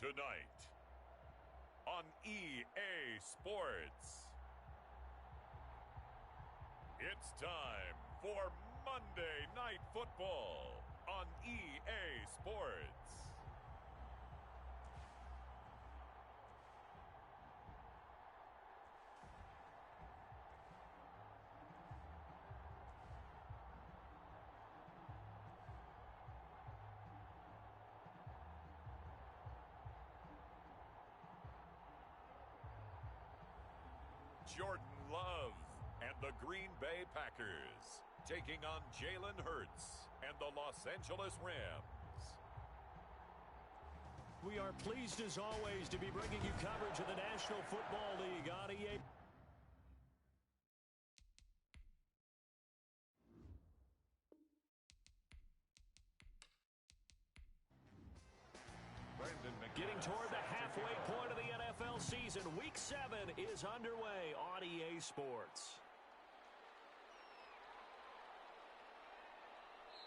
Tonight on EA Sports, it's time for Monday Night Football on EA Sports. Jordan Love and the Green Bay Packers taking on Jalen Hurts and the Los Angeles Rams. We are pleased as always to be bringing you coverage of the National Football League on EA. Getting toward the halfway point of the NFL season, Week 7 is underway on EA Sports.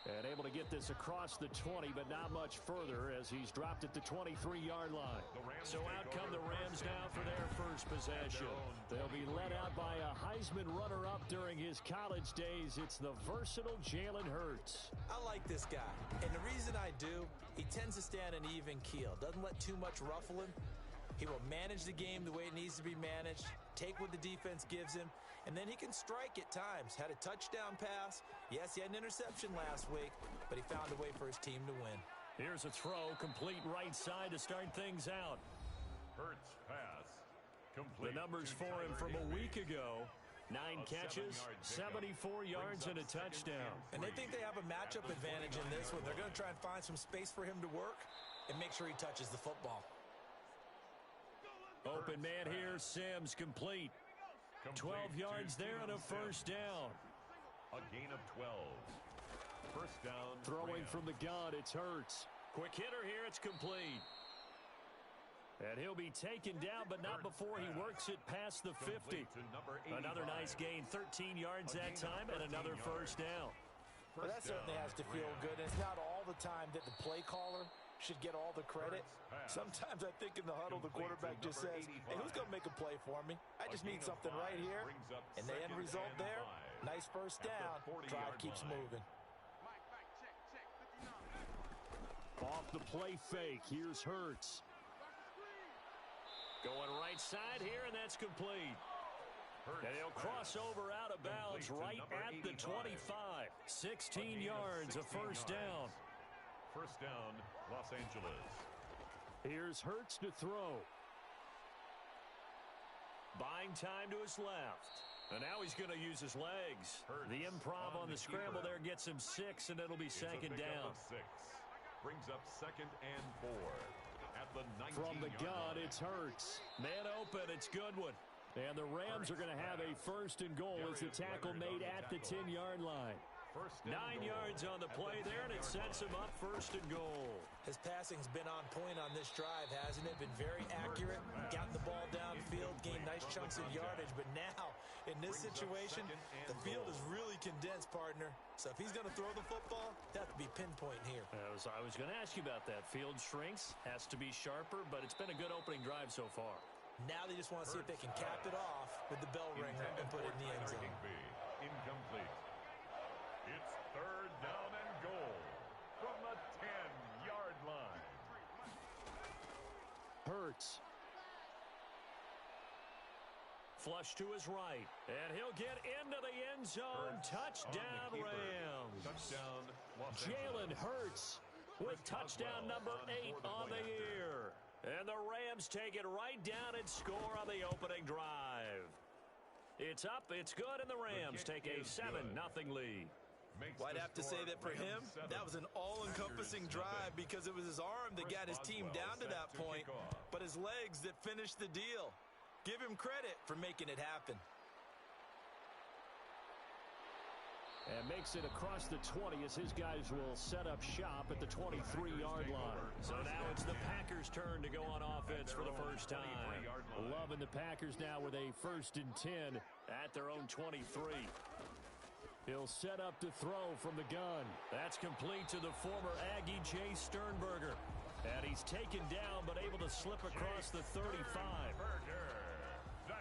And able to get this across the 20, but not much further as he's dropped it to 23-yard line. So out come the Rams now for their first possession. They'll be led out by a Heisman runner-up during his college days. It's the versatile Jalen Hurts. I like this guy, and the reason I do, he tends to stay on an even keel. Doesn't let too much ruffle him. He will manage the game the way it needs to be managed, take what the defense gives him, and then he can strike at times. Had a touchdown pass. Yes, he had an interception last week, but he found a way for his team to win. Here's a throw, complete right side to start things out. Hurts pass, complete. The numbers for him from a week ago. 9 catches, 74 yards, and a touchdown. And they think they have a matchup advantage in this one. They're going to try and find some space for him to work and make sure he touches the football. Open man here, Sims complete. 12 yards there and a first down. A gain of 12. First down. Throwing from the gun, it's Hurts. Quick hitter here, it's complete. And he'll be taken down, but not before he works it past the 50. Another nice gain, 13 yards that time, and another first down. Well, that certainly has to feel good. And it's not all the time that the play caller should get all the credit. Sometimes I think in the huddle, the quarterback just says, hey, who's going to make a play for me? I just need something right here. And the end result there, nice first down. Drive keeps moving. Off the play fake, here's Hurts. Going right side here, and that's complete. And he'll cross over out of bounds right at the 25. 16 yards, a first down. First down, Los Angeles. Here's Hurts to throw. Buying time to his left. And now he's going to use his legs. The improv on the scramble there gets him 6, and it'll be second down. 6. Brings up second and 4. At the 19 From the gun, it's Hurts. Man open, it's Goodwin. And the Rams are going to have a first and goal as the tackle made at the 10-yard line. 9 yards on the play there, and it sets him up first and goal. His passing's been on point on this drive, hasn't it? Been very accurate, gotten the ball downfield, gained nice chunks of yardage. But now, in this situation, the field is really condensed, partner. So if he's going to throw the football, that would be pinpoint here. I was going to ask you about that. Field shrinks, has to be sharper, but it's been a good opening drive so far. Now they just want to see if they can cap it off with the bell ringer and put it in the end zone. Incomplete. It's third down and goal from the 10-yard line. Hurts. Flush to his right. And he'll get into the end zone. Touchdown, Rams. Touchdown, Jalen Hurts with touchdown number 8 on the year. And the Rams take it right down and score on the opening drive. It's up, it's good, and the Rams take a 7-0 lead. Well, I'd have to say that for him, that was an all-encompassing drive because it was his arm that got his team down to that point, but his legs that finished the deal. Give him credit for making it happen. And makes it across the 20 as his guys will set up shop at the 23-yard line. So now it's the Packers' turn to go on offense for the first time. Loving the Packers now with a 1st and 10 at their own 23. He'll set up to throw from the gun. That's complete to the former Aggie Jay Sternberger. And he's taken down but able to to slip across the 35.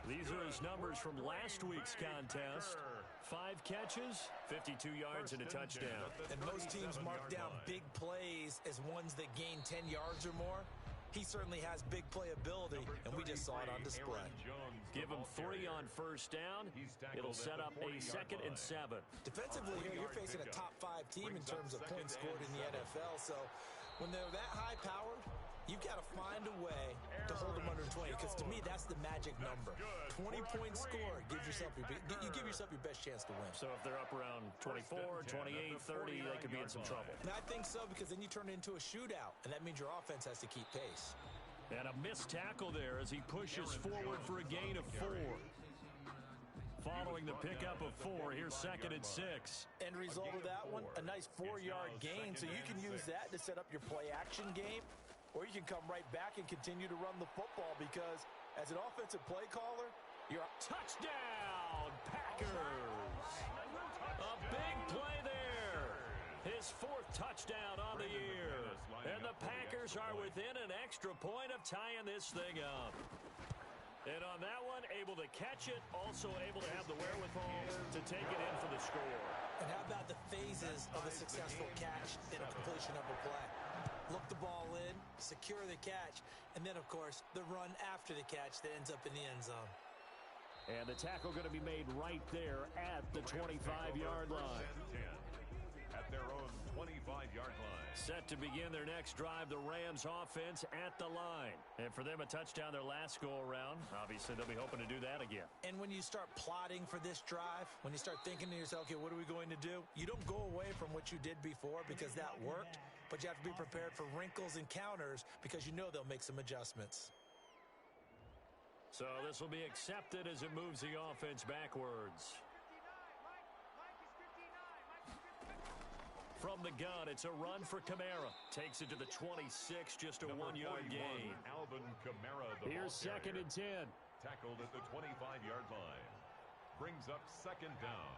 These are his numbers from last week's contest. 5 catches, 52 yards, and a touchdown. And most teams mark down big plays as ones that gain 10 yards or more. He certainly has big playability, and we just saw it on display. Give him 3 on first down. It'll set up a 2nd and 7. Defensively here, you're facing a top 5 team in terms of points scored in the NFL. So when they're that high powered, you've got to find a way to hold them under 20, because to me, that's the magic number. 20 points scored gives yourself you give yourself your best chance to win. So if they're up around 24, 28, 30, they could be in some trouble. And I think so, because then you turn it into a shootout, and that means your offense has to keep pace. And a missed tackle there as he pushes forward for a gain of 4. Following the pickup of 4, here's 2nd and 6. End result of that one, a nice 4-yard gain, so you can use that to set up your play-action game, or you can come right back and continue to run the football, because as an offensive play caller, you're a touchdown, Packers! A big play there. His 4th touchdown on the year. And the Packers are within an extra point of tying this thing up. And on that one, able to catch it, also able to have the wherewithal to take it in for the score. And how about the phases of a successful catch and a completion of a play? Look the ball in, secure the catch, and then, of course, the run after the catch that ends up in the end zone. And the tackle going to be made right there at the 25-yard line. At their own 25-yard line. Set to begin their next drive, the Rams offense at the line. And for them, a touchdown their last go-around. Obviously, they'll be hoping to do that again. And when you start plotting for this drive, when you start thinking to yourself, okay, what are we going to do? You don't go away from what you did before because that worked, but you have to be prepared for wrinkles and counters because you know they'll make some adjustments. So this will be accepted as it moves the offense backwards. From the gun, it's a run for Kamara. Takes it to the 26, just a 1-yard gain. Alvin Kamara, here's 2nd and 10. Tackled at the 25-yard line. Brings up 2nd down.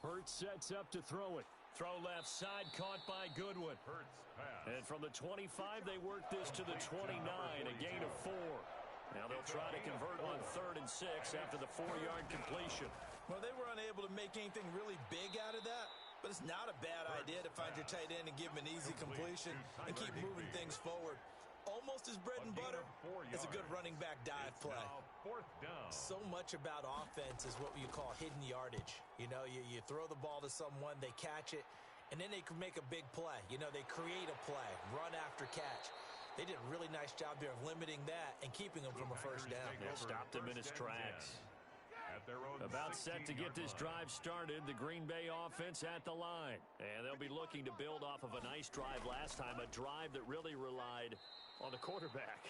Hurts sets up to throw it. Throw left side, caught by Goodwin. Hurts pass. And from the 25, they work this to the 29, a gain of 4. Now they'll try to convert on 3rd and 6 after the 4-yard completion. Well, they were unable to make anything really big out of that, but it's not a bad idea to find your tight end and give him an easy completion and keep moving things forward. Almost as bread and butter is a good running back dive play. 4th down. So much about offense is what you call hidden yardage. You know, you throw the ball to someone, they catch it, and then they can make a big play. You know, they create a play, run after catch. They did a really nice job there of limiting that and keeping him from a first down. Yeah, stopped him in his tracks. About set to get this drive started, the Green Bay offense at the line. And they'll be looking to build off of a nice drive last time, a drive that really relied on the quarterback.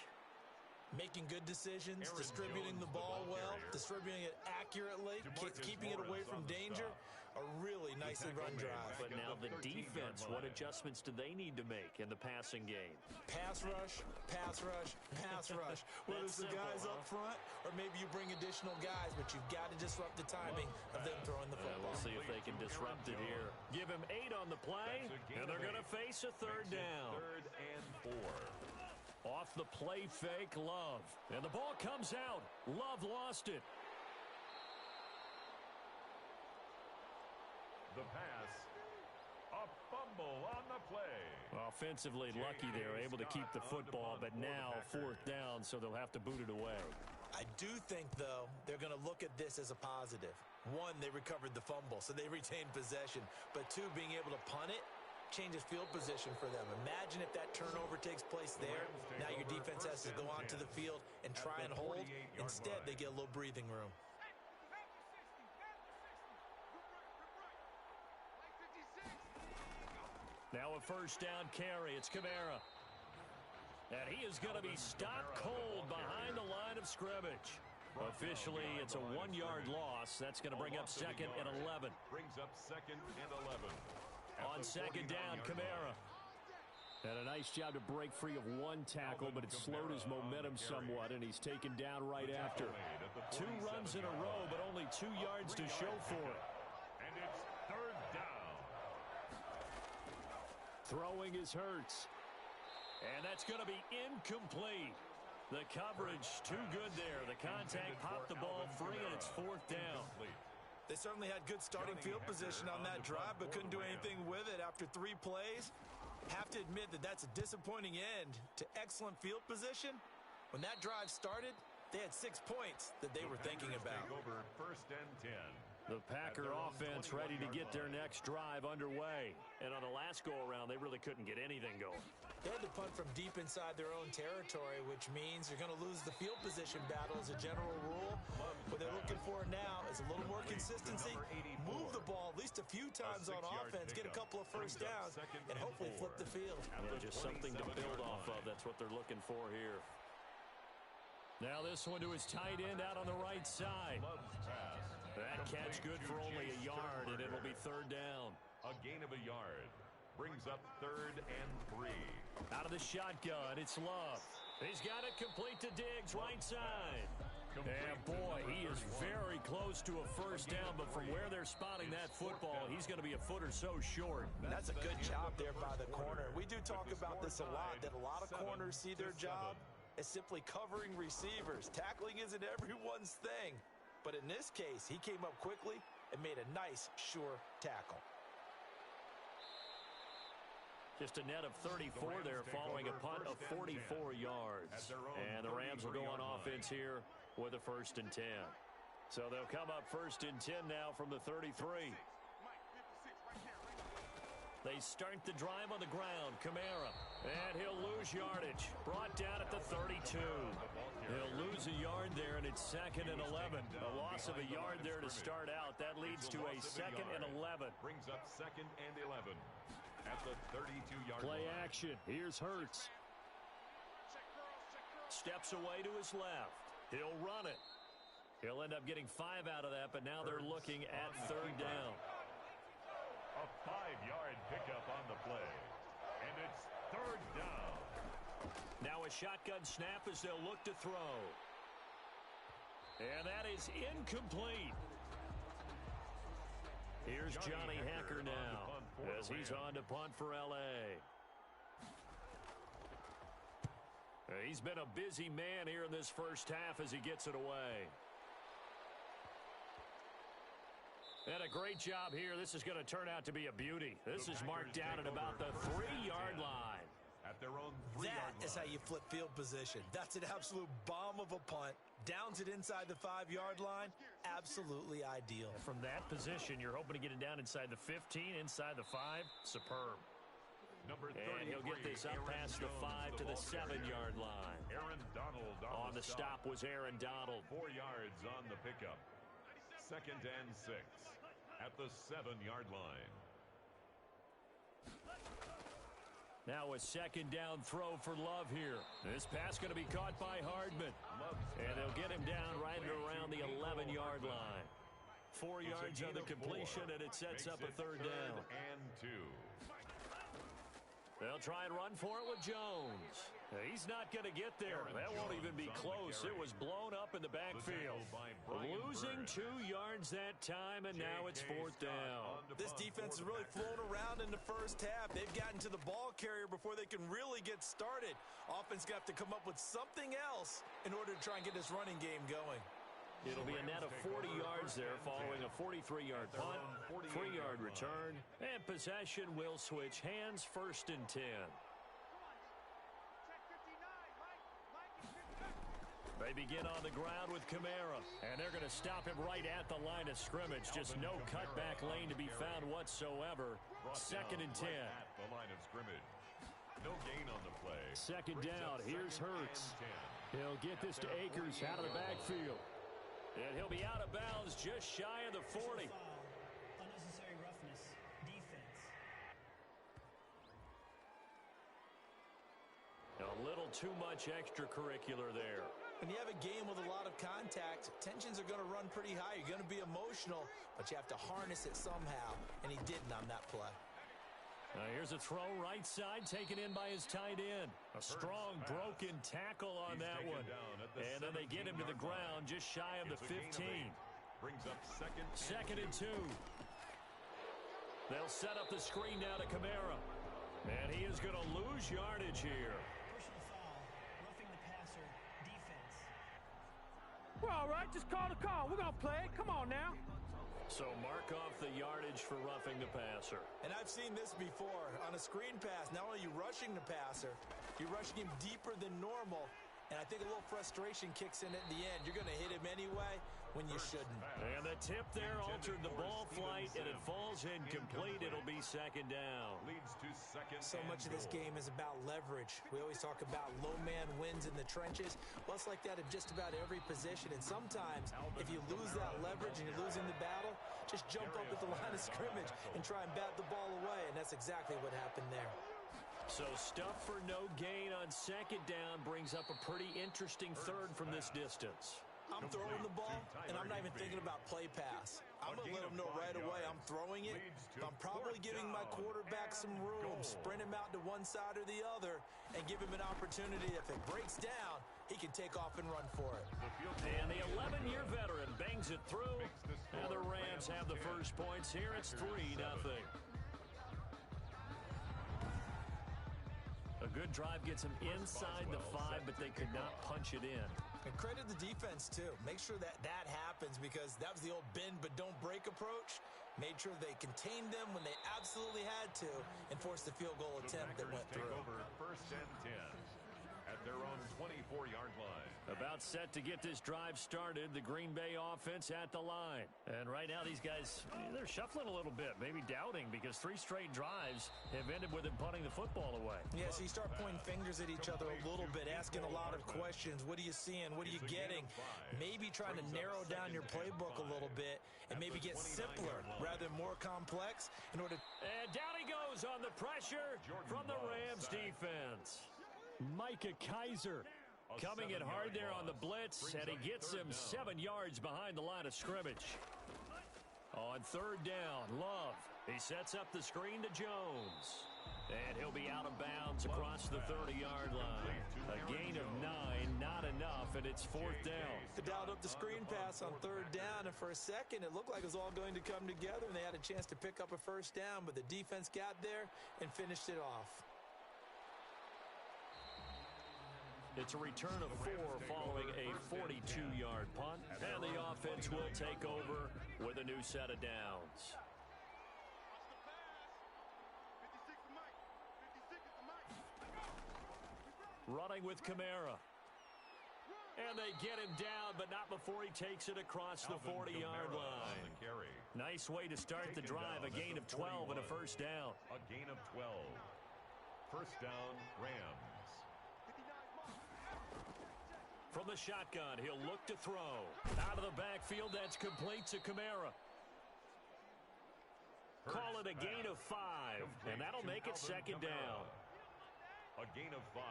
Making good decisions, distributing the ball well, distributing it accurately, keeping it away from danger. A really nicely run drive. But now the defense, what adjustments do they need to make in the passing game? Pass rush, pass rush, pass rush. Whether it's the guys up front or maybe you bring additional guys, but you've got to disrupt the timing of them throwing the football. We'll see if they can disrupt it here. Give him 8 on the play, and they're going to face a 3rd down. 3rd and 4. Off the play fake, Love. And the ball comes out. Love lost it. The pass, a fumble on the play. Offensively lucky they're able to keep the football, but now 4th down, so they'll have to boot it away. I do think, though, they're going to look at this as a positive. 1, they recovered the fumble, so they retained possession. But 2, being able to punt it changes field position for them. Imagine if that turnover takes place there. Now your defense has to go onto the field and try and hold. Instead, they get a little breathing room. Now a first down carry. It's Kamara. And he is going to be stopped cold behind the line of scrimmage. Officially, it's a 1-yard loss. That's going to bring up 2nd and 11. Brings up 2nd and 11. On 2nd down, Kamara. And a nice job to break free of 1 tackle, but it slowed his momentum somewhat, and he's taken down right after. 2 runs in a row, but only 2 yards to show for it. And it's 3rd down. Throwing is Hurts. And that's going to be incomplete. The coverage too good there. The contact popped the ball free, and it's 4th down. They certainly had good starting field position on that drive, but couldn't do anything with it after 3 plays. Have to admit that that's a disappointing end to excellent field position. When that drive started, they had 6 points that they were thinking about. Over 1st and 10. The Packer offense ready to get their next drive underway. And on the last go-around, they really couldn't get anything going. They had to punt from deep inside their own territory, which means you're going to lose the field position battle as a general rule. What they're looking for now is a little more consistency, move the ball at least a few times on offense, get a couple of first downs, and hopefully flip the field. Yeah, just something to build off of. That's what they're looking for here. Now this one to his tight end out on the right side. That catch good for only a yard, and it'll be 3rd down. A gain of a yard. Brings up 3rd and 3. Out of the shotgun, it's Love. He's got it complete to Diggs, right side. And boy, he is very close to a first down, but from where they're spotting that football, he's going to be a foot or so short. That's a good job there by the corner. We do talk about this a lot, that a lot of corners see their job as simply covering receivers. Tackling isn't everyone's thing. But in this case, he came up quickly and made a nice, sure tackle. Just a net of 34 there following a punt of 44 yards. And the Rams will go on offense here with a 1st and 10. So they'll come up 1st and 10 now from the 33. They start the drive on the ground. Kamara. And he'll lose yardage. Brought down at the 32. He'll lose a yard there, and it's 2nd and 11. A loss of a yard there to start out. That leads to a 2nd and 11. Brings up 2nd and 11 at the 32-yard line. Play action. Here's Hurts. Steps away to his left. He'll run it. He'll end up getting 5 out of that, but now they're looking at 3rd down. A 5-yard pickup on the play. And it's 3rd down. Now a shotgun snap as they'll look to throw. And that is incomplete. Here's Johnny Hacker now as he's on to punt for L.A. He's been a busy man here in this first half as he gets it away. And a great job here. This is going to turn out to be a beauty. This is marked down at about the 3-yard line. At their own 3-yard line. That is how you flip field position. That's an absolute bomb of a punt. Downs it inside the 5-yard line. Absolutely ideal. From that position, you're hoping to get it down inside the 15, inside the 5. Superb. And he'll get this up past the 5 to the 7-yard line. Aaron Donald on the stop was Aaron Donald. 4 yards on the pickup. 2nd and 6 at the 7-yard line. Now a 2nd down throw for Love here. This pass going to be caught by Hardman. And they'll get him down right around the 11-yard line. 4 yards on the completion, and it sets up a 3rd down. And 2. They'll try and run for it with Jones. He's not going to get there. That won't even be close. It was blown up in the backfield. Losing 2 yards that time, and now it's 4th down. This defense is really flown around in the first half. They've gotten to the ball carrier before they can really get started. Offense going to have to come up with something else in order to try and get this running game going. It'll be a net of 40 yards there following a 43-yard punt, 3-yard return, and possession will switch hands 1st and 10. They begin on the ground with Kamara, and they're going to stop him right at the line of scrimmage. Just no cutback lane to be found whatsoever. 2nd and 10. At the line of scrimmage. No gain on the play. 2nd down. Here's Hurts. He'll get this to Akers out of the backfield. And he'll be out of bounds just shy of the 40. Unnecessary roughness. Defense. A little too much extracurricular there. When you have a game with a lot of contact, tensions are going to run pretty high. You're going to be emotional, but you have to harness it somehow, and he didn't on that play. Now here's a throw right side taken in by his tight end. A strong broken tackle on that one. And then they get him to the ground just shy of the 15. Brings up 2nd and 2. They'll set up the screen now to Kamara. And he is going to lose yardage here. Personal foul, roughing the passer, defense. We're all right. Just call the call. We're going to play it. Come on now. So mark off the yardage for roughing the passer. And I've seen this before. On a screen pass, not only are you rushing the passer, you're rushing him deeper than normal. And I think a little frustration kicks in at the end. You're going to hit him anyway when you shouldn't. And the tip there altered the ball flight, and it falls incomplete. It'll be second down. Leads to second. So much of this game is about leverage. We always talk about low man wins in the trenches. Well, it's like that in just about every position. And sometimes, if you lose that leverage and you're losing the battle, just jump up at the line of scrimmage and try and bat the ball away. And that's exactly what happened there. So stuff for no gain on second down brings up a pretty interesting third from this distance. I'm throwing the ball, and I'm not even thinking about play pass. I'm going to let them know right away I'm throwing it. But I'm probably giving my quarterback some room, sprint him out to one side or the other, and give him an opportunity. If it breaks down, he can take off and run for it. And the 11-year veteran bangs it through, and the Rams have the first points here. It's 3-0. A good drive gets them inside the 5, but they could not punch it in. And credit the defense, too. Make sure that happens, because that was the old bend but don't break approach. Made sure they contained them when they absolutely had to and forced the field goal attempt that went through. Over first and 10 at their own 24-yard line. About set to get this drive started, the Green Bay offense at the line. And right now these guys, they're shuffling a little bit, maybe doubting, because 3 straight drives have ended with them punting the football away. Yeah, so you start pointing fingers at each other a little bit, asking a lot of questions. What are you seeing? What are you getting? Maybe trying to narrow down your playbook a little bit and maybe get simpler rather than more complex in order. And down he goes on the pressure from the Rams defense. Micah Kaiser coming in hard there on the blitz, and he gets him 7 yards behind the line of scrimmage. On third down, Love. He sets up the screen to Jones. And he'll be out of bounds across the 30-yard line. A gain of 9, not enough, and it's fourth down. They dialed up the screen pass on third down, and for a second it looked like it was all going to come together, and they had a chance to pick up a first down, but the defense got there and finished it off. It's a return of 4 following a 42-yard punt, and the offense will take over with a new set of downs. Running with Kamara. And they get him down, but not before he takes it across the 40-yard line. Nice way to start the drive, a gain of 12 and a first down. A gain of 12. First down, Rams. From the shotgun, he'll look to throw. Out of the backfield, that's complete to Kamara. Call it a gain of 5, and that'll make it second down. A gain of 5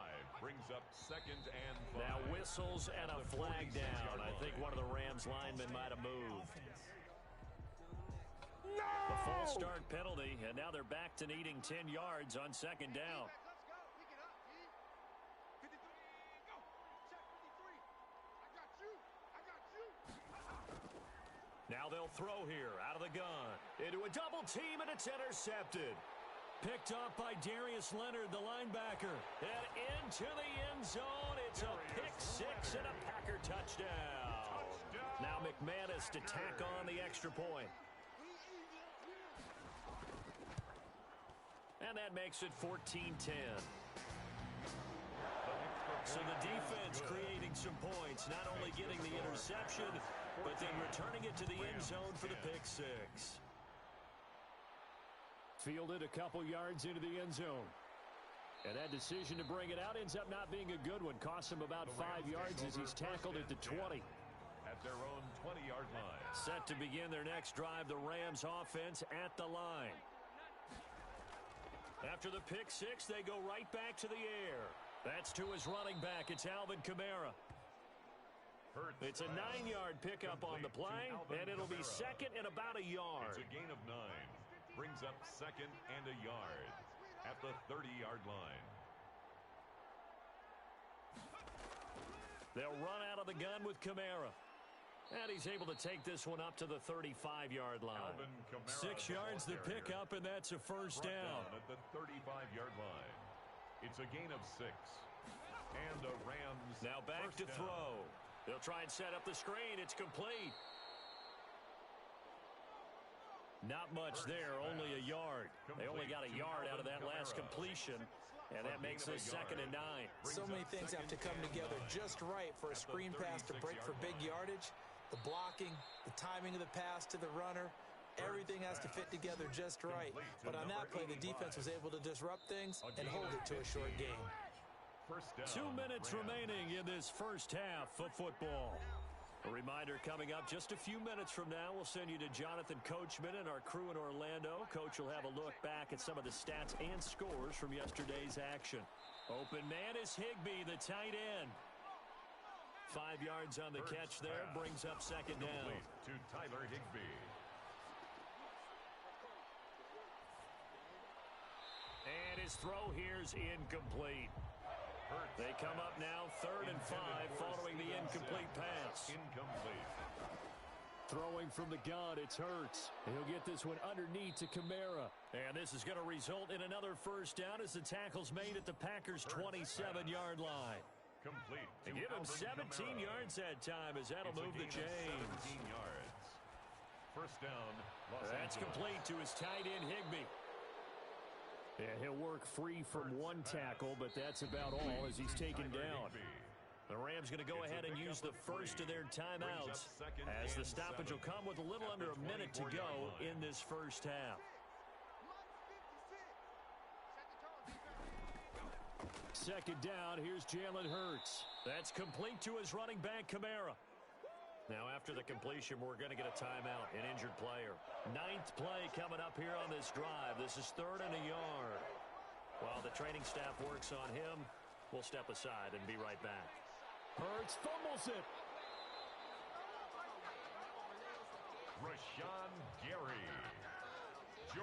brings up second and 5. Now whistles and a flag down. I think one of the Rams linemen might have moved. No! A false start penalty, and now they're back to needing 10 yards on second down. Now they'll throw here out of the gun. Into a double team, and it's intercepted. Picked up by Darius Leonard, the linebacker. And into the end zone. It's a pick 6 and a Packer touchdown. Now McManus to tack on the extra point. And that makes it 14-10. So the defense creating some points, not only getting the interception, but then returning it to the end zone for the pick 6. Fielded a couple yards into the end zone. And that decision to bring it out ends up not being a good one. Costs him about 5 yards as he's tackled at the 20. At their own 20-yard line. Set to begin their next drive, the Rams offense at the line. After the pick 6, they go right back to the air. That's to his running back. It's Alvin Kamara. It's a 9-yard pickup on the play, and it'll be second and about a yard. It's a gain of 9. Brings up second and a yard at the 30-yard line. They'll run out of the gun with Kamara. And he's able to take this one up to the 35-yard line. 6 yards the pickup, and that's a first down. At the 35-yard line. It's a gain of 6. And the Rams now back to throw. They'll try and set up the screen. It's complete. Not much there, only a yard. They only got a yard out of that last completion, and that makes this 2nd and 9. So many things have to come together just right for a screen pass to break for big yardage. The blocking, the timing of the pass to the runner, everything has to fit together just right. But on that play, the defense was able to disrupt things and hold it to a short game. 2 minutes remaining in this first half of football. A reminder coming up just a few minutes from now. We'll send you to Jonathan Coachman and our crew in Orlando. Coach will have a look back at some of the stats and scores from yesterday's action. Open man is Higbee, the tight end. 5 yards on the catch there, brings up 2nd down. To Tyler Higbee. And his throw here's incomplete. They come up now 3rd and 5 following the incomplete pass. Incomplete. Throwing from the gun, it's Hurts. He'll get this one underneath to Kamara. And this is going to result in another first down as the tackle's made at the Packers' 27-yard line. Complete. To give him 17 yards that time as that'll move the chains. 17 yards. First down. That's complete to his tight end, Higbee. Yeah, he'll work free from one tackle, but that's about all as he's taken down. The Rams going to go ahead and use the first of their timeouts as the stoppage will come with a little under a minute to go in this first half. Second down, here's Jalen Hurts. That's complete to his running back, Kamara. Now, after the completion, we're going to get a timeout, an injured player. 9th play coming up here on this drive. This is 3rd and a yard. While the training staff works on him, we'll step aside and be right back. Hurts fumbles it. Rashawn Gary.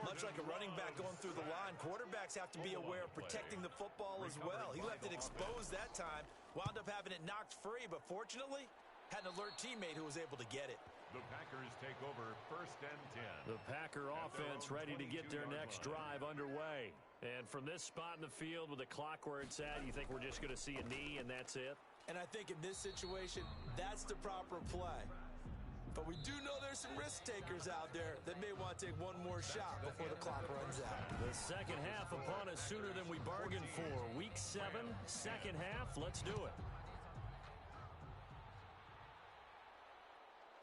Much like a running back going through the line, quarterbacks have to be aware of protecting the football as well. He left it exposed that time, wound up having it knocked free, but fortunately, had an alert teammate who was able to get it. The Packers take over 1st and 10. The Packer offense ready to get their next drive underway. And from this spot in the field with the clock where it's at, you think we're just going to see a knee and that's it? And I think in this situation, that's the proper play. But we do know there's some risk takers out there that may want to take one more shot before the clock runs out. The second half upon us sooner than we bargained for. Week 7, second half, let's do it.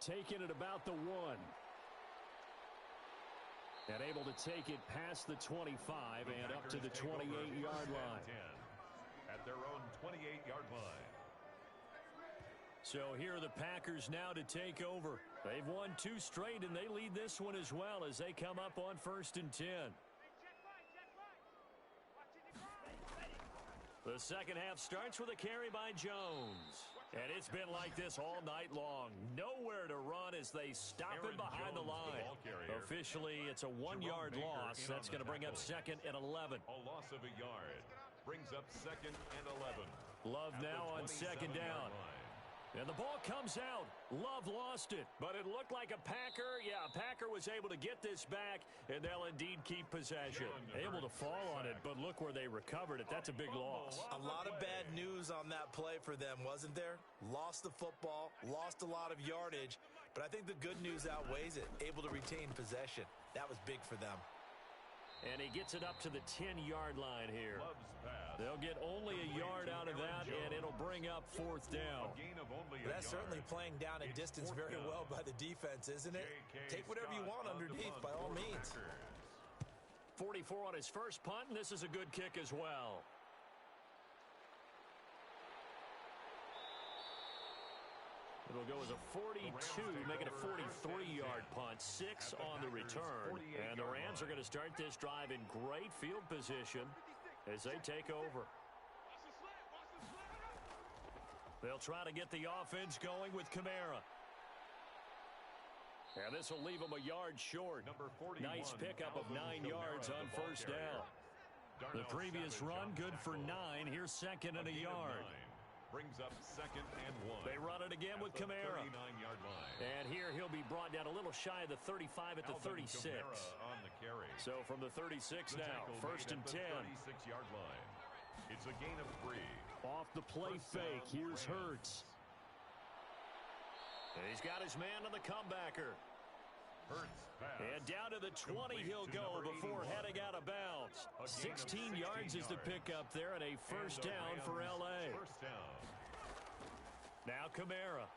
Taking it about the 1. And able to take it past the 25 and up to the 28-yard line. At their own 28-yard line. So here are the Packers now to take over. They've won 2 straight, and they lead this one as well as they come up on 1st and 10. The second half starts with a carry by Jones. And it's been like this all night long. Nowhere to run as they stop him behind the line. Officially, it's a 1-yard loss. That's going to bring up 2nd and 11. A loss of a yard brings up 2nd and 11. Love now on 2nd down. And the ball comes out. Love lost it, but it looked like a Packer. Yeah, a Packer was able to get this back, and they'll indeed keep possession. Able to fall on it, but look where they recovered it. That's a big loss. A lot of bad news on that play for them, wasn't there? Lost the football, lost a lot of yardage, but I think the good news outweighs it. Able to retain possession. That was big for them. And he gets it up to the 10-yard line here. They'll get only a yard out of that, and it'll bring up 4th down. That's certainly playing down a distance very well by the defense, isn't it? Take whatever you want underneath, by all means. 44 on his first punt, and this is a good kick as well. It'll go as a 42, make it a 43-yard punt, 6 on the return. And the Rams are going to start this drive in great field position as they take over. They'll try to get the offense going with Kamara. And this will leave them a yard short. Nice pickup of 9 yards on first down. The previous run, good for 9. Here's 2nd and a yard. Brings up 2nd and 1. They run it again with Kamara. 39-yard line. And here he'll be brought down a little shy of the 35 at the 36. On the carry. So from the 36 now, 1st and 10. 36-yard line. It's a gain of 3. Off the play fake, here's Hurts. And he's got his man on the comebacker. Hurts pass. And down to the 20 he'll go before heading out of bounds. 16 yards is the pickup there and a first down for LA. First down. Now Kamara.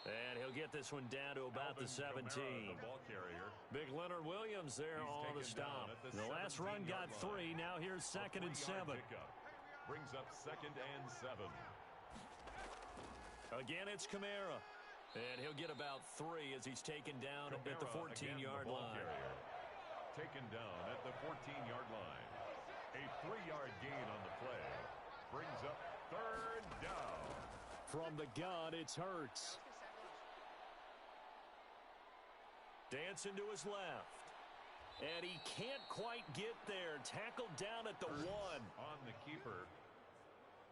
And he'll get this one down to about the 17. Kamara, the ball carrier. Big Leonard Williams there on the stop. The last run got 3. Now here's 2nd and 7. Brings up 2nd and 7. Again, it's Kamara. And he'll get about 3 as he's taken down at the 14-yard line. Carrier. Taken down at the 14-yard line. A 3-yard gain on the play. Brings up 3rd down. From the gun, it's Hurts. Dancing to his left. And he can't quite get there. Tackled down at the 1. On the keeper.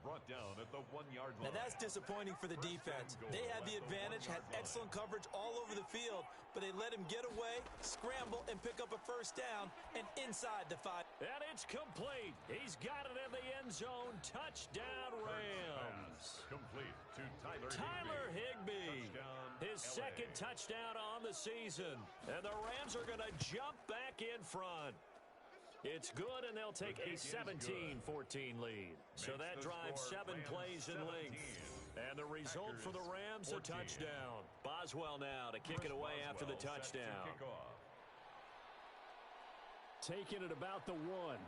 Brought down at the 1-yard line. Now that's disappointing for the defense. They had the advantage, had excellent coverage all over the field, but they let him get away, scramble, and pick up a first down, and inside the 5. And it's complete. He's got it in the end zone. Touchdown, Rams. Complete to Tyler Higbee. His LA. 2nd touchdown on the season. And the Rams are going to jump back in front. It's good, and they'll take a 17-14 lead. So that drives 7 plays in length. And the result for the Rams, a touchdown. Boswell now to kick it away after the touchdown. Taking it about the 1.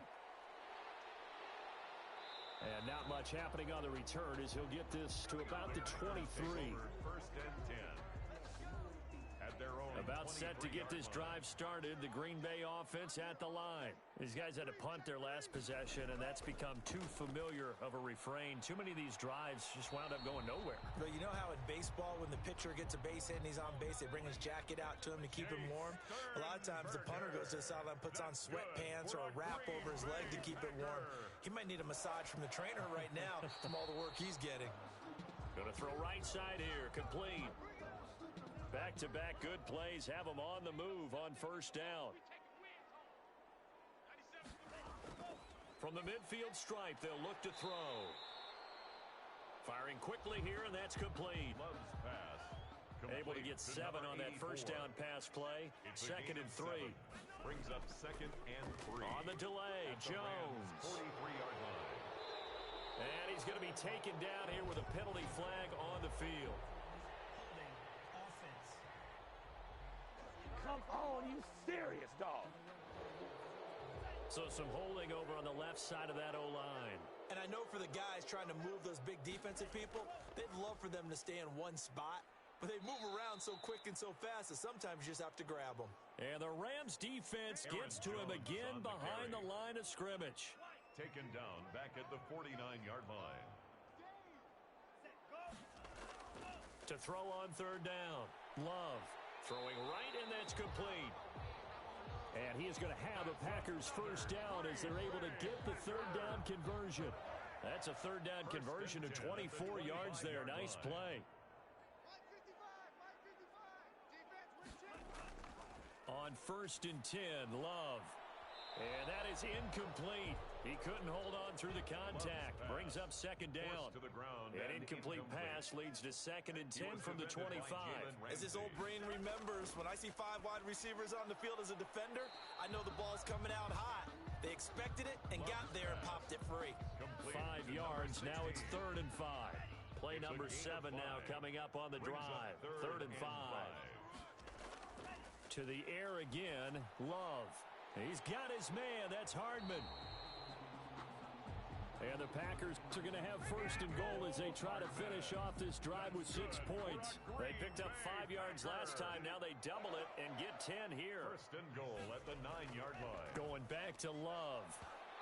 And not much happening on the return as he'll get this to about the 23. 1st and 10. About set to get this drive started. The Green Bay offense at the line. These guys had to punt their last possession, and that's become too familiar of a refrain. Too many of these drives just wound up going nowhere. But you know how in baseball, when the pitcher gets a base hit and he's on base, they bring his jacket out to him to keep him warm? A lot of times the punter goes to the sideline, puts on sweatpants or a wrap over his leg to keep it warm. He might need a massage from the trainer right now from all the work he's getting. Going to throw right side here, complete. Back-to-back good plays have them on the move on first down. From the midfield stripe, they'll look to throw. Firing quickly here, and that's complete. Able to get 7 on that first down pass play. 2nd and 3. Brings up 2nd and 3. On the delay, Jones. 43-yard line. And he's going to be taken down here with a penalty flag on the field. Come on, you serious, dog. So some holding over on the left side of that O-line. And I know for the guys trying to move those big defensive people, they'd love for them to stay in one spot. But they move around so quick and so fast that sometimes you just have to grab them. And the Rams defense gets to him again behind the line of scrimmage. Taken down back at the 49-yard line. To throw on 3rd down. Love. Throwing right, and that's complete. And he is going to have the Packers first down as they're able to get the 3rd down conversion. That's a 3rd down conversion of 24 yards there. Nice play. On 1st and 10, Love. And that is incomplete. He couldn't hold on through the contact. Brings up 2nd down. An incomplete pass leads to 2nd and 10 from the 25. As his old brain remembers, when I see 5 wide receivers on the field as a defender, I know the ball's coming out hot. They expected it and got there and popped it free. 5 yards. Now it's 3rd and 5. Play number 7 now coming up on the drive. 3rd and 5. To the air again, Love. He's got his man. That's Hardman. And the Packers are going to have 1st and goal as they try to finish off this drive with 6 points. They picked up 5 yards last time. Now they double it and get 10 here. 1st and goal at the 9-yard line. Going back to Love.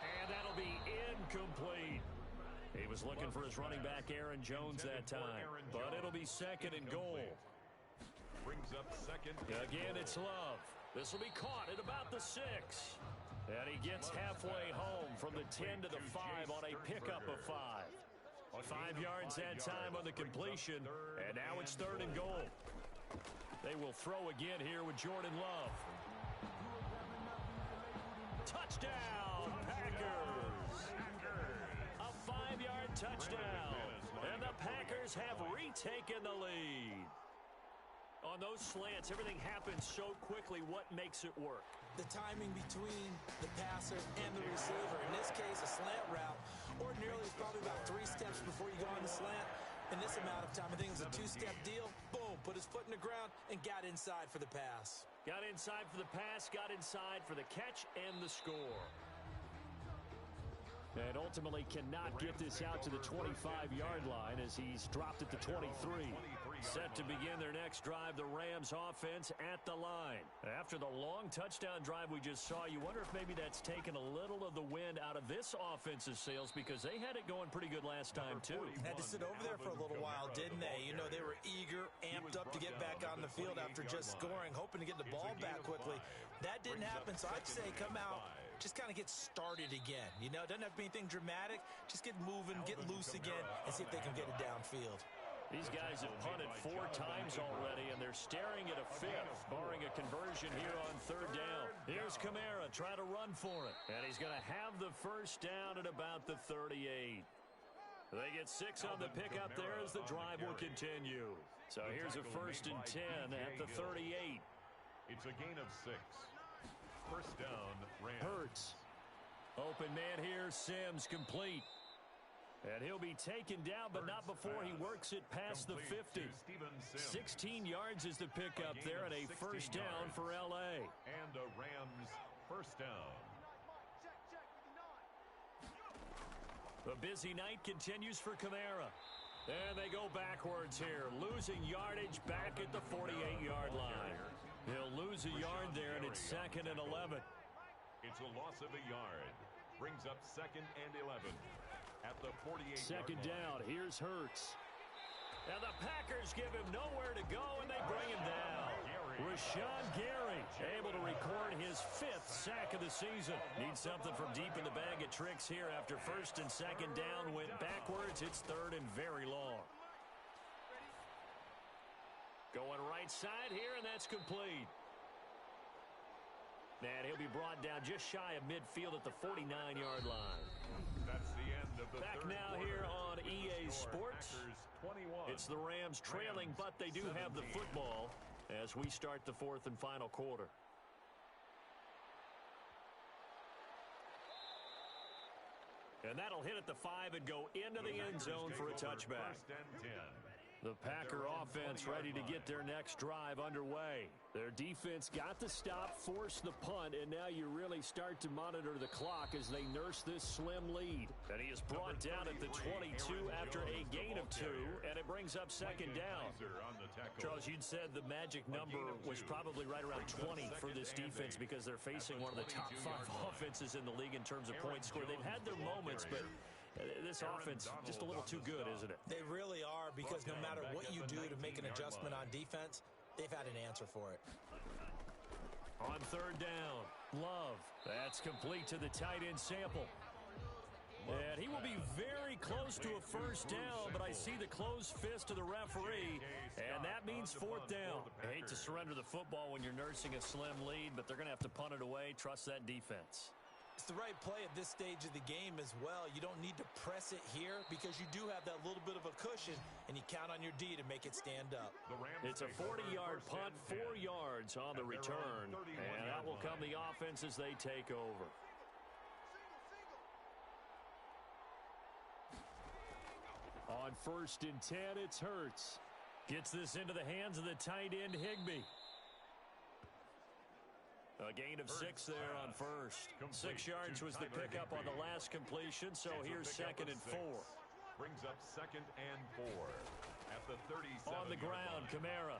And that'll be incomplete. He was looking for his running back, Aaron Jones, that time. But it'll be 2nd and goal. Brings up 2nd. Again, it's Love. This will be caught at about the 6. And he gets halfway home from the 10 to the 5 on a pickup of 5. 5 yards that time on the completion, and now it's 3rd and goal. They will throw again here with Jordan Love. Touchdown, Packers! A 5-yard touchdown, and the Packers have retaken the lead. On those slants, everything happens so quickly. What makes it work? The timing between the passer and the receiver. In this case, a slant route. Ordinarily, it's probably about 3 steps before you go on the slant. In this amount of time, I think it's a 2-step deal. Boom, put his foot in the ground and got inside for the pass. Got inside for the pass, got inside for the catch and the score. And ultimately cannot get this out to the 25-yard line as he's dropped at the 23. Set to begin their next drive, the Rams offense at the line. After the long touchdown drive we just saw, you wonder if maybe that's taken a little of the wind out of this offense's sails, because they had it going pretty good last time too. Had to sit over there for a little while, didn't they? You know, they were eager, amped up to get back on the field after just scoring, hoping to get the ball back quickly. That didn't happen, so I'd say come out, just kind of get started again. You know, it doesn't have to be anything dramatic. Just get moving, get loose again, and see if they can get it downfield. These guys have punted 4 times already, and they're staring at a 5th, barring a conversion here on 3rd down. Here's Kamara trying to run for it, and he's going to have the first down at about the 38. They get 6 on the pickup there as the drive will continue. So here's a 1st and 10 at the 38. It's a gain of 6. First down, Rams. Hurts. Open man here, Sims complete. And he'll be taken down, but not before he works it past the 50. 16 yards is the pickup there, and a first down for L.A. And a Rams first down. The busy night continues for Kamara. And they go backwards here, losing yardage back at the 48-yard line. He'll lose a yard there, and it's 2nd and 11. It's a loss of a yard. Brings up 2nd and 11. At the 48-yard Second down, here's Hurts. And the Packers give him nowhere to go, and they bring him down. Rashawn Gary able to record his 5th sack of the season. Needs something from deep in the bag of tricks here after 1st and 2nd down went backwards. It's 3rd and very long. Going right side here, and that's complete. And he'll be brought down just shy of midfield at the 49-yard line. That's the end of the Back now here on EA Sports. It's the Rams trailing, but they do have the football as we start the 4th and final quarter. And that'll hit at the 5 and go into the end zone for a touchback. The Packer offense ready to get their next drive underway. Their defense got the stop, forced the punt, and now you really start to monitor the clock as they nurse this slim lead. And he is brought down at the 22 after a gain of 2, and it brings up 2nd down. Charles, you'd said the magic number was probably right around 20 for this defense because they're facing one of the top 5 offenses in the league in terms of points scored. They've had their moments, but this offense just a little too good, isn't it? They really are, because no matter what you do to make an adjustment on defense, they've had an answer for it. On 3rd down, Love. That's complete to the tight end Sample. And he will be very close to a first down, but I see the closed fist of the referee, and that means 4th down. I hate to surrender the football when you're nursing a slim lead, but they're going to have to punt it away. Trust that defense. It's the right play at this stage of the game as well. You don't need to press it here because you do have that little bit of a cushion, and you count on your D to make it stand up. It's a 40-yard punt, 4 yards on the return, and that will come the offense as they take over. On 1st and 10, it's Hurts. Gets this into the hands of the tight end Higbee. A gain of 6 there on 1st. 6 yards was the pickup on the last completion, so here's 2nd and 4. Brings up 2nd and 4 at the 37. On the ground, Kamara.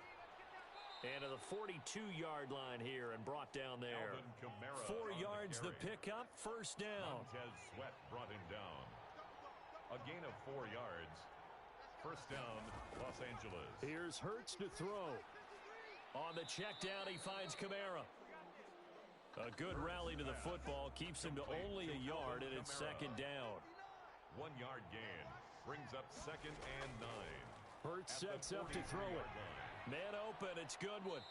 And to the 42-yard line here and brought down there. 4 yards the pickup, first down. Montez Sweat brought him down. A gain of 4 yards. First down, Los Angeles. Here's Hurts to throw. On the check down, he finds Kamara. A good rally to the football keeps him to only a yard, and it's 2nd down. 1 yard gain. Brings up 2nd and 9. Hurts sets up to throw it. Man open, it's Goodwin.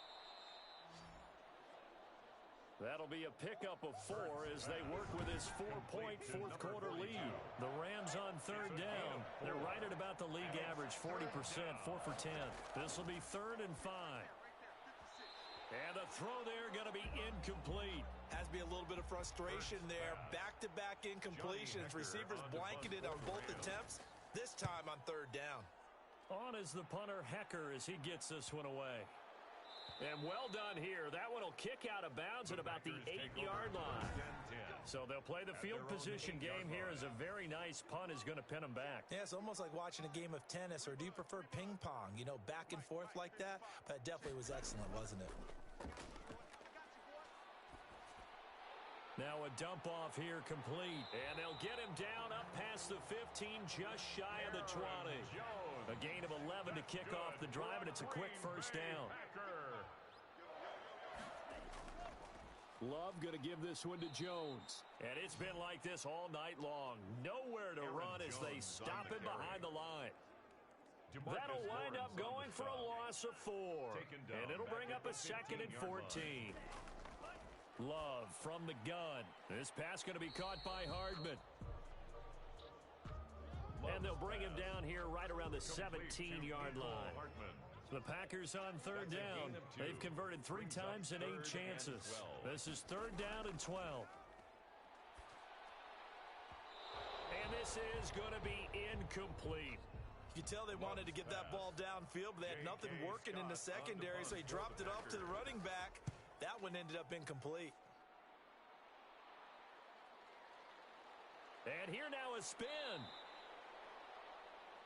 That'll be a pickup of 4 as they work with his 4-point fourth quarter lead. The Rams on 3rd down. They're right at about the league average, 40%, 4 for 10. This will be 3rd and 5. And the throw there going to be incomplete. Has to be a little bit of frustration there. Back-to-back incompletions. Receivers blanketed on both attempts, this time on 3rd down. On is the punter, Hecker, as he gets this one away. And well done here. That one will kick out of bounds at about the 8-yard line. So they'll play the field position game here as a very nice punt is going to pin them back. Yeah, it's almost like watching a game of tennis, or do you prefer ping pong? You know, back and forth like that? But it definitely was excellent, wasn't it? Now a dump off here complete. And they'll get him down up past the 15, just shy of the 20. A gain of 11 to kick off the drive, and it's a quick first down. Love going to give this one to Jones. And it's been like this all night long. Nowhere to run as they stop him behind the line. That'll wind up going for a loss of 4. And it'll bring up a 2nd and 14. Love from the gun. This pass going to be caught by Hardman. And they'll bring him down here right around the 17-yard line. The Packers on 3rd down. They've converted 3 times in 8 chances. This is 3rd down and 12. And this is going to be incomplete. You can tell they wanted to get that ball downfield, but they had nothing working in the secondary, so he dropped it off to the running back. That one ended up incomplete. And here now a spin.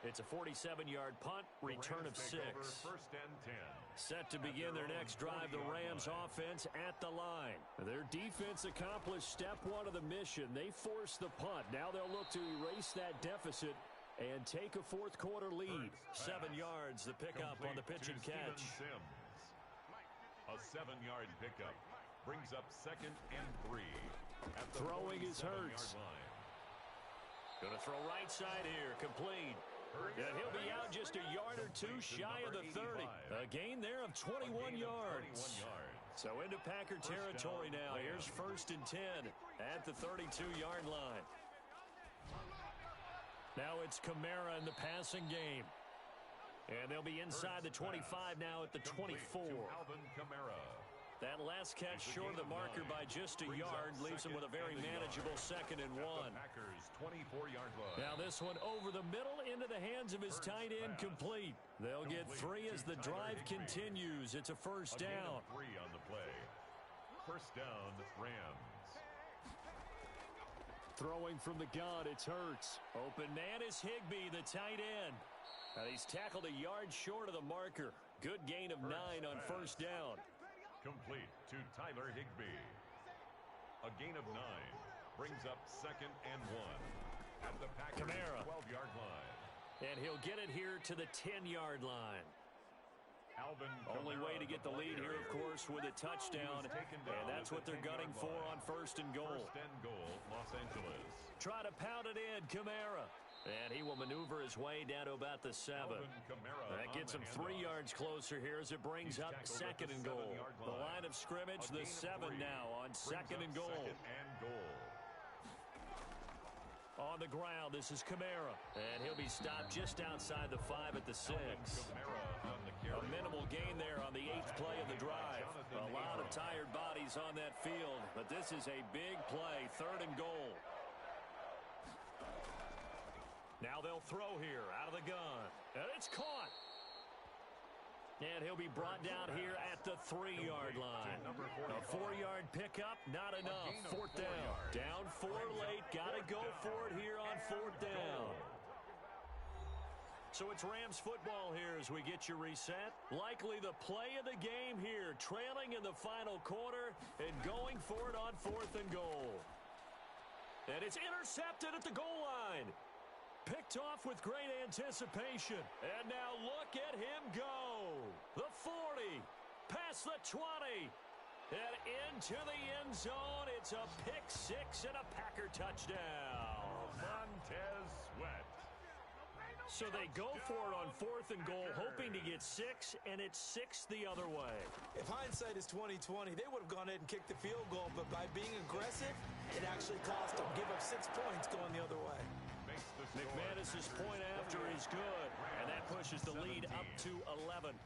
It's a 47-yard punt, return of 6. 1st and 10. Set to begin their next drive, the Rams offense at the line. Their defense accomplished step 1 of the mission. They forced the punt. Now they'll look to erase that deficit and take a fourth quarter lead. 7 yards, the pickup on the pitch and catch. A 7-yard pickup brings up 2nd and 3. Throwing is Hurts. Going to throw right side here, complete. And he'll be out just a yard or 2 shy of the 30. A gain there of 21 yards. So into Packer territory now. Here's 1st and 10 at the 32-yard line. Now it's Kamara in the passing game. And they'll be inside the 25 now at the 24. That last catch short of the marker by just a yard leaves him with a very manageable 2nd and 1. Now this one over the middle into the hands of his tight end, complete. They'll get 3 as the drive continues. It's a 1st down. 3 on the play. 1st down, Rams. Throwing from the gun, it's Hurts. Open man is Higbee, the tight end. Now he's tackled a yard short of the marker. Good gain of 9 on 1st down. Complete to Tyler Higbee. A gain of 9 brings up 2nd and 1 at the Packers 12-yard line. And he'll get it here to the 10-yard line. Only way to get the lead here, of course, with a touchdown. And that's what they're gunning for on 1st and goal. 1st and goal, Los Angeles. Try to pound it in, Kamara. And he will maneuver his way down to about the 7. That gets him 3 yards closer here as it brings up 2nd and goal. The line of scrimmage, the 7 now on 2nd and goal. On the ground, this is Kamara. And he'll be stopped just outside the 5 at the 6. A minimal gain there on the 8th play of the drive. A lot of tired bodies on that field, but this is a big play, 3rd and goal. Now they'll throw here out of the gun. And it's caught. And he'll be brought down here at the 3-yard line. A 4-yard pickup, not enough. 4th down. Down 4 late. Got to go for it here on 4th down. So it's Rams football here as we get you reset. Likely the play of the game here. Trailing in the final quarter and going for it on 4th and goal. And it's intercepted at the goal line. Picked off with great anticipation. And now look at him go. The 40, past the 20, and into the end zone. It's a pick 6 and a Packer touchdown. Montez Sweat. So they go for it on 4th and goal, hoping to get 6, and it's 6 the other way. If hindsight is 20/20, they would have gone ahead and kicked the field goal, but by being aggressive, it actually cost them. Give up 6 points going the other way. McManus's point after is good, and that pushes the lead up to 11.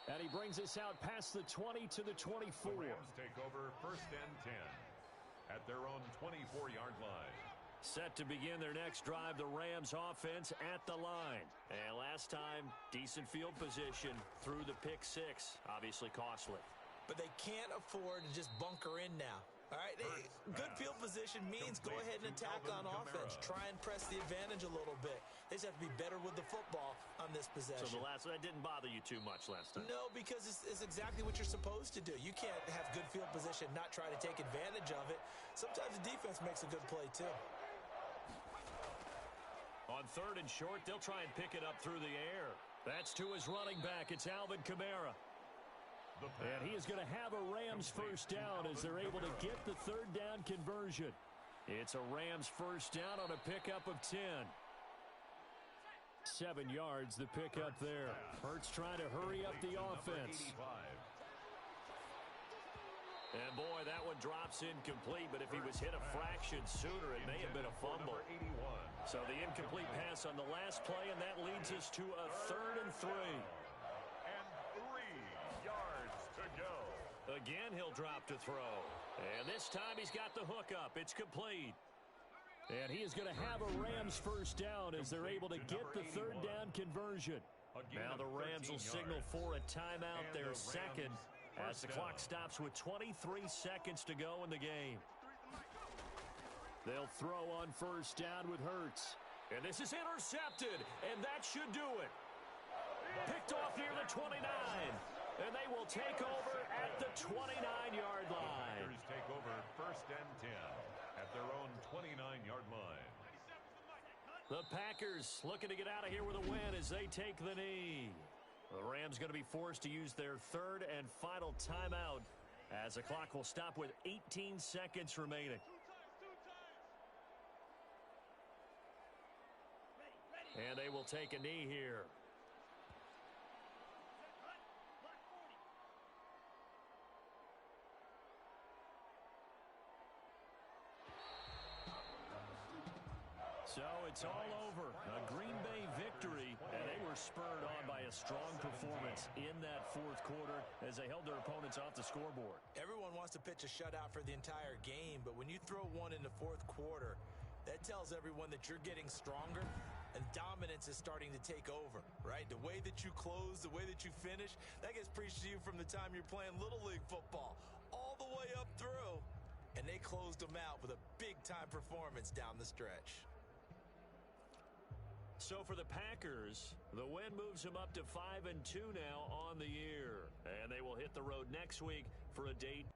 And he brings us out past the 20 to the 24. The Rams take over 1st and 10 at their own 24-yard line. Set to begin their next drive, the Rams offense at the line. And last time, decent field position through the pick 6. Obviously costly. But they can't afford to just bunker in now. All right, good field position means go ahead and attack on offense. Try and press the advantage a little bit. They just have to be better with the football on this possession. So that didn't bother you too much last time? No, because it's exactly what you're supposed to do. You can't have good field position, not try to take advantage of it. Sometimes the defense makes a good play, too. On 3rd and short, they'll try and pick it up through the air. That's to his running back. It's Alvin Kamara. And he is going to have a Rams first down as they're able to get the 3rd down conversion. It's a Rams first down on a pickup of 10. 7 yards, the pickup there. Hurts trying to hurry up the offense. And boy, that one drops incomplete, but if he was hit a fraction sooner, it may have been a fumble. So the incomplete pass on the last play, and that leads us to a 3rd and 3. Again, he'll drop to throw. And this time he's got the hook up. It's complete. And he is going to have a Rams first down as they're able to get the 3rd down conversion. Now the Rams will signal for a timeout, their second, as the clock stops with 23 seconds to go in the game. They'll throw on first down with Hurts. And this is intercepted, and that should do it. Picked off near the 29. And they will take over at the 29-yard line. Packers take over 1st and 10 at their own 29-yard line. The Packers looking to get out of here with a win as they take the knee. The Rams going to be forced to use their 3rd and final timeout as the clock will stop with 18 seconds remaining. And they will take a knee here. So it's all over. A Green Bay victory, and they were spurred on by a strong performance in that 4th quarter as they held their opponents off the scoreboard. Everyone wants to pitch a shutout for the entire game, but when you throw one in the 4th quarter, that tells everyone that you're getting stronger and dominance is starting to take over, right? The way that you close, the way that you finish, that gets preached to you from the time you're playing Little League football all the way up through, and they closed them out with a big-time performance down the stretch. So for the Packers, the win moves them up to 5-2 now on the year. And they will hit the road next week for a date